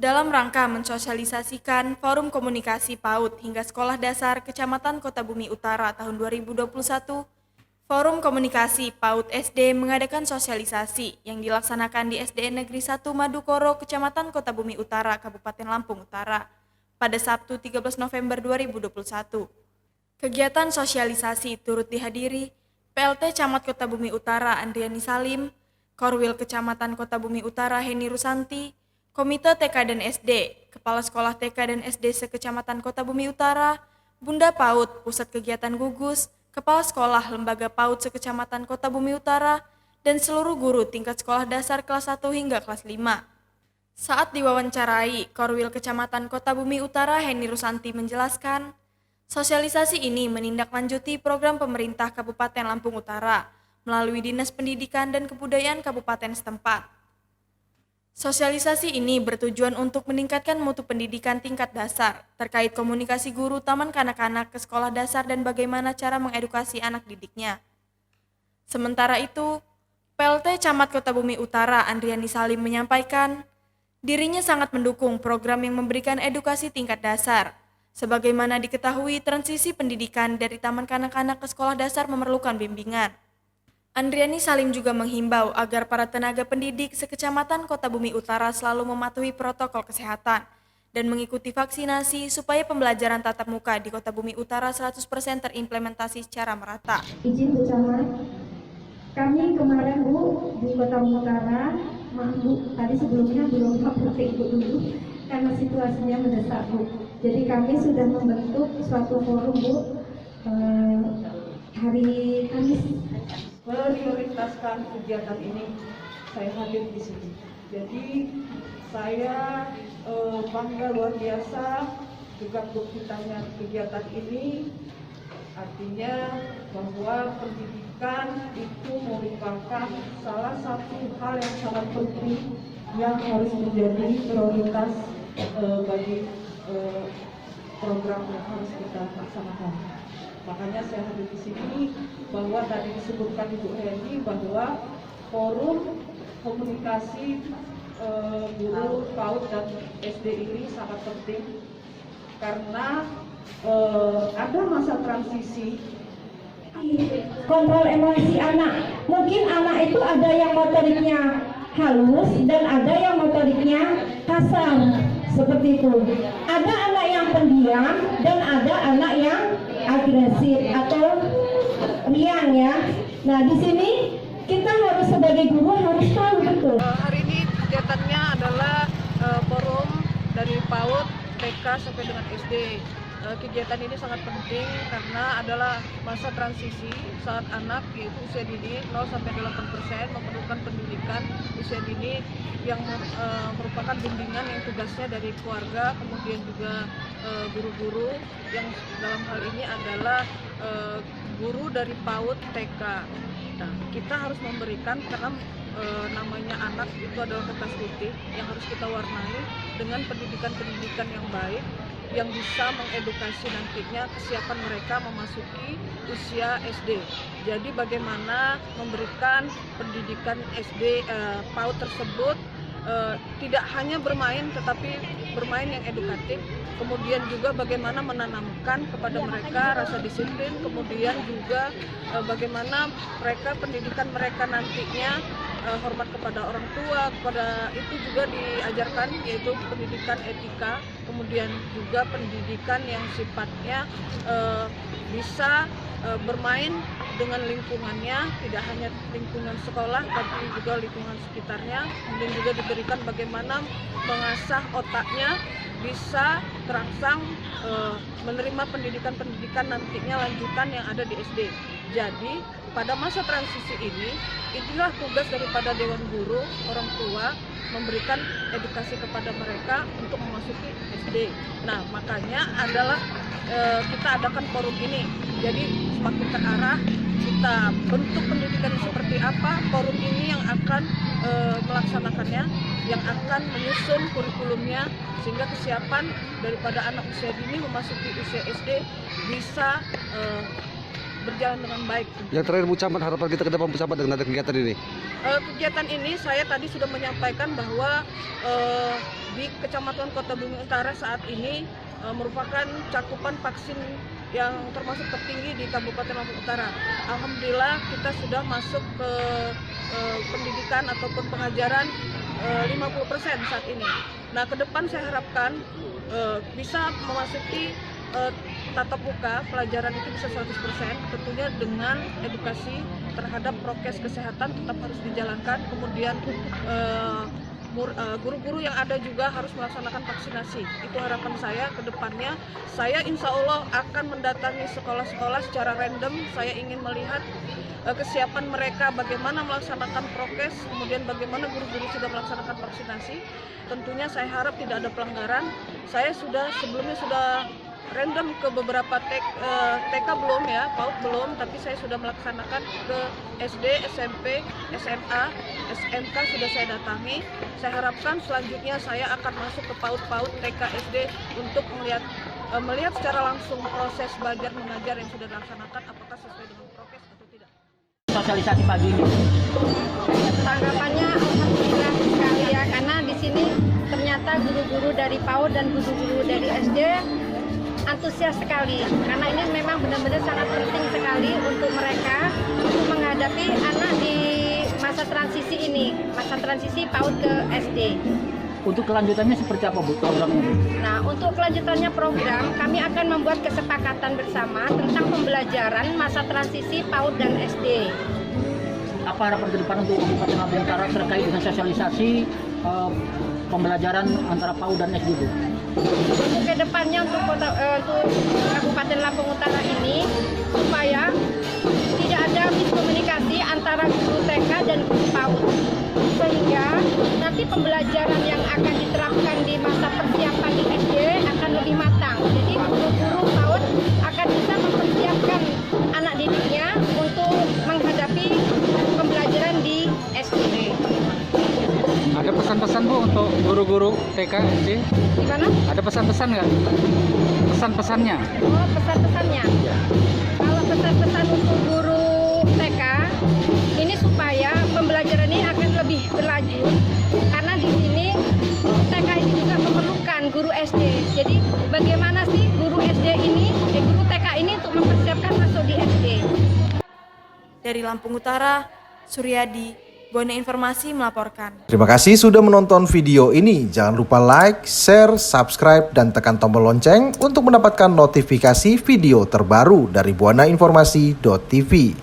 dalam rangka mensosialisasikan Forum Komunikasi PAUD hingga Sekolah Dasar Kecamatan Kota Bumi Utara tahun 2021, Forum Komunikasi PAUD SD mengadakan sosialisasi yang dilaksanakan di SDN Negeri 1 Madukoro, Kecamatan Kota Bumi Utara, Kabupaten Lampung Utara, pada Sabtu 13 November 2021. Kegiatan sosialisasi turut dihadiri PLT Camat Kota Bumi Utara Andriani Salim, Korwil Kecamatan Kota Bumi Utara Heni Rusanti, Komite TK dan SD, Kepala Sekolah TK dan SD se-Kecamatan Kota Bumi Utara, Bunda PAUD, Pusat Kegiatan Gugus, Kepala Sekolah Lembaga PAUD se-Kecamatan Kota Bumi Utara, dan seluruh guru tingkat sekolah dasar kelas 1 hingga kelas 5. Saat diwawancarai, Korwil Kecamatan Kota Bumi Utara Heni Rusanti menjelaskan, sosialisasi ini menindaklanjuti program pemerintah Kabupaten Lampung Utara melalui Dinas Pendidikan dan Kebudayaan Kabupaten setempat. Sosialisasi ini bertujuan untuk meningkatkan mutu pendidikan tingkat dasar terkait komunikasi guru taman kanak-kanak ke sekolah dasar dan bagaimana cara mengedukasi anak didiknya. Sementara itu, PLT Camat Kota Bumi Utara Andriani Salim menyampaikan, dirinya sangat mendukung program yang memberikan edukasi tingkat dasar. Sebagaimana diketahui, transisi pendidikan dari taman kanak-kanak ke sekolah dasar memerlukan bimbingan. Andriani Salim juga menghimbau agar para tenaga pendidik se-Kecamatan Kota Bumi Utara selalu mematuhi protokol kesehatan dan mengikuti vaksinasi supaya pembelajaran tatap muka di Kota Bumi Utara 100% terimplementasi secara merata. Izin Bu Camat, kami kemarin Bu di Kota Bumi Utara, maaf Bu, tadi sebelumnya belum update Ibu dulu karena situasinya mendesak Bu. Jadi kami sudah membentuk suatu forum Bu hari Kamis. Prioritaskan kegiatan ini, saya hadir di sini. Jadi saya bangga luar biasa juga berkaitannya kegiatan ini, artinya bahwa pendidikan itu merupakan salah satu hal yang sangat penting yang harus menjadi prioritas bagi program yang harus kita laksanakan. Makanya saya hadir di sini bahwa tadi disebutkan Ibu Heni bahwa forum komunikasi guru PAUD dan SD ini sangat penting karena ada masa transisi. Kontrol emosi anak, mungkin anak itu ada yang motoriknya halus dan ada yang motoriknya kasar, seperti itu. Ada anak yang pendiam dan ada anak yang agresif atau riang ya. Nah di sini kita harus sebagai guru harus tahu betul. Hari ini kegiatannya adalah forum dari PAUD, TK sampai dengan SD. Kegiatan ini sangat penting karena adalah masa transisi saat anak yaitu usia dini 0 sampai 8% memerlukan pendidikan usia dini yang merupakan bimbingan yang tugasnya dari keluarga, kemudian juga guru-guru yang dalam hal ini adalah guru dari PAUD TK. Nah, kita harus memberikan karena namanya anak itu adalah kertas putih yang harus kita warnai dengan pendidikan-pendidikan yang baik yang bisa mengedukasi nantinya kesiapan mereka memasuki usia SD. Jadi bagaimana memberikan pendidikan SD PAUD tersebut tidak hanya bermain tetapi bermain yang edukatif, kemudian juga bagaimana menanamkan kepada mereka rasa disiplin, kemudian juga bagaimana mereka pendidikan mereka nantinya hormat kepada orang tua, kepada itu juga diajarkan yaitu pendidikan etika, kemudian juga pendidikan yang sifatnya bisa bermain dengan lingkungannya, tidak hanya lingkungan sekolah tapi juga lingkungan sekitarnya, kemudian juga diberikan bagaimana mengasah otaknya bisa terangsang menerima pendidikan-pendidikan nantinya lanjutan yang ada di SD. Jadi pada masa transisi ini, inilah tugas daripada Dewan Guru, orang tua, memberikan edukasi kepada mereka untuk memasuki SD. Nah, makanya adalah kita adakan forum ini. Jadi semakin terarah, kita bentuk pendidikan seperti apa, forum ini yang akan melaksanakannya, yang akan menyusun kurikulumnya, sehingga kesiapan daripada anak usia dini memasuki usia SD bisa berjalan dengan baik. Yang terakhir Bu Camat, harapan kita ke depan Bu Camat dengan ada kegiatan ini. Kegiatan ini saya tadi sudah menyampaikan bahwa di Kecamatan Kota Bumi Utara saat ini merupakan cakupan vaksin yang termasuk tertinggi di Kabupaten Lampung Utara. Alhamdulillah kita sudah masuk ke pendidikan ataupun pengajaran 50% saat ini. Nah, ke depan saya harapkan bisa memasuki tatap muka, pelajaran itu bisa 100%, tentunya dengan edukasi terhadap prokes kesehatan tetap harus dijalankan, kemudian guru-guru yang ada juga harus melaksanakan vaksinasi. Itu harapan saya ke depannya. Saya insya Allah akan mendatangi sekolah-sekolah secara random. Saya ingin melihat kesiapan mereka bagaimana melaksanakan prokes, kemudian bagaimana guru-guru sudah melaksanakan vaksinasi. Tentunya saya harap tidak ada pelanggaran. Saya sebelumnya sudah random ke beberapa TK belum ya, PAUD belum, tapi saya sudah melaksanakan ke SD, SMP, SMA, SMK sudah saya datangi. Saya harapkan selanjutnya saya akan masuk ke PAUD, TK, SD untuk melihat secara langsung proses belajar mengajar yang sudah dilaksanakan apakah sesuai dengan prokes atau tidak. Sosialisasi pagi ini. Tanggapannya alhamdulillah sekali ya, karena di sini ternyata guru-guru dari PAUD dan guru-guru dari SD antusias sekali, karena ini memang benar-benar sangat penting sekali untuk mereka untuk menghadapi anak di masa transisi ini, masa transisi PAUD ke SD. Untuk kelanjutannya seperti apa Bu programnya? Nah, untuk kelanjutannya program kami akan membuat kesepakatan bersama tentang pembelajaran masa transisi PAUD dan SD. Apa harapan ke depan untuk Kabupaten Lampung Utara terkait dengan sosialisasi pembelajaran antara PAUD dan SD Bu? Untuk kedepannya untuk Kabupaten Lampung Utara ini supaya tidak ada miskomunikasi antara guru TK dan guru PAUD, sehingga nanti pembelajaran yang akan diterapkan di masa persiapan di SD akan lebih matang. Jadi guru-guru PAUD akan bisa mempersiapkan anak didiknya untuk menghadapi pembelajaran di SD. Ada pesan-pesan Bu untuk guru-guru TK, SD? Gimana? Ada pesan-pesan nggak? Pesan-pesannya? Oh, pesan-pesannya. Kalau pesan-pesan untuk guru TK, ini supaya pembelajaran ini akan lebih berlanjut, karena di sini TK ini juga memerlukan guru SD. Jadi bagaimana sih guru SD ini, guru TK ini untuk mempersiapkan masuk di SD? Dari Lampung Utara, Suryadi, Buana Informasi melaporkan. Terima kasih sudah menonton video ini. Jangan lupa like, share, subscribe, dan tekan tombol lonceng untuk mendapatkan notifikasi video terbaru dari buanainformasi.tv.